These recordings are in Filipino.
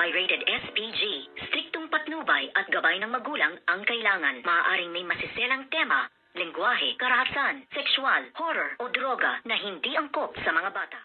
Pirated SPG. Striktong patnubay at gabay ng magulang ang kailangan. Maaaring may masiselang tema, lengguwahe, karahasan, sexual, horror o droga na hindi angkop sa mga bata.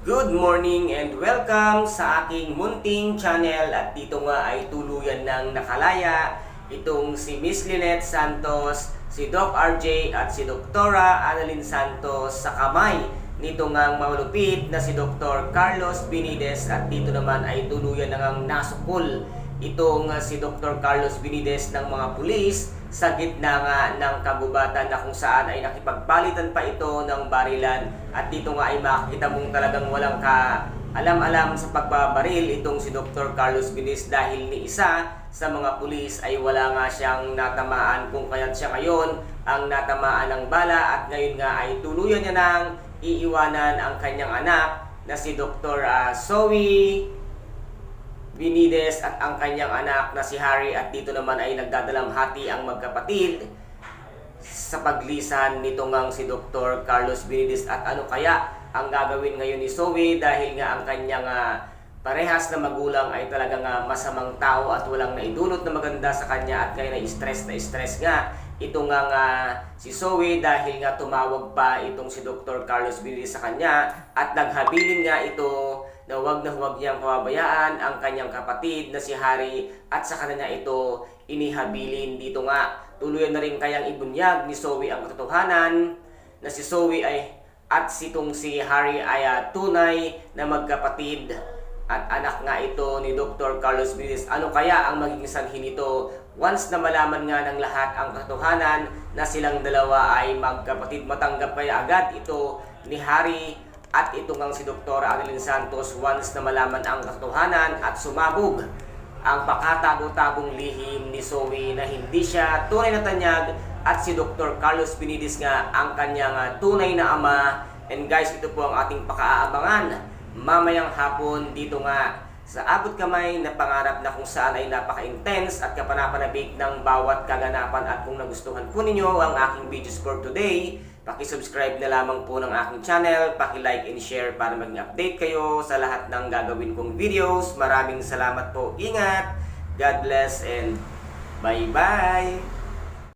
Good morning and welcome sa aking munting channel, at dito nga ay tuluyan ng nakalaya itong si Miss Lynette Santos, si Doc RJ at si Doktora Annalyn Santos sa kamay nito ngang malupit na si Dr. Carlos Binides, at dito naman ay tuluyan na ngang nasukol itong si Dr. Carlos Binides ng mga pulis sa gitna nga ng kagubatan na kung saan ay nakipagpalitan pa ito ng barilan. At dito nga ay makikita mong talagang walang alam-alam sa pagbabaril itong si Dr. Carlos Binides, dahil ni isa sa mga pulis ay wala nga siyang natamaan, kung kaya't siya ngayon ang natamaan ng bala. At ngayon nga ay tuluyan niya nang iiwanan ang kanyang anak na si Dr. Zoe Binides at ang kanyang anak na si Harry, at dito naman ay nagdadalamhati ang magkapatid sa paglisan nito ngang si Dr. Carlos Binides. At ano kaya ang gagawin ngayon ni Zoe, dahil nga ang kanyang parehas na magulang ay talagang masamang tao at walang naidulot na maganda sa kanya, at kaya na stress nga ito nga si Zoe, dahil nga tumawag pa itong si Dr. Carlos Binides sa kanya at naghabilin nga ito na huwag niyang pababayaan ang kanyang kapatid na si Harry, at sa kanya ito inihabilin. Dito nga tuluyan na rin kayang ibunyag ni Zoe ang katotohanan na si Zoe at si Harry ay tunay na magkapatid at anak nga ito ni Dr. Carlos Binides. Ano kaya ang magiging sanhi nito once na malaman nga ng lahat ang katotohanan na silang dalawa ay magkapatid? Matanggap kaya agad ito ni Harry at ito ngang si Dr. Annalyn Santos once na malaman ang katotohanan at sumabog ang pakatago-tagong lihim ni Zoe na hindi siya tunay na tanyag, at si Dr. Carlos Binides nga ang kanyang tunay na ama? And guys, ito po ang ating pakaabangan mamayang hapon dito nga sa Abot Kamay na pangarap, na kung saan ay napaka-intense at kapanapanabik ng bawat kaganapan. At kung nagustuhan po ninyo ang aking videos for today, paki-subscribe na lamang po ng aking channel, paki-like and share para maging update kayo sa lahat ng gagawin kong videos. Maraming salamat po, ingat, God bless, and bye-bye!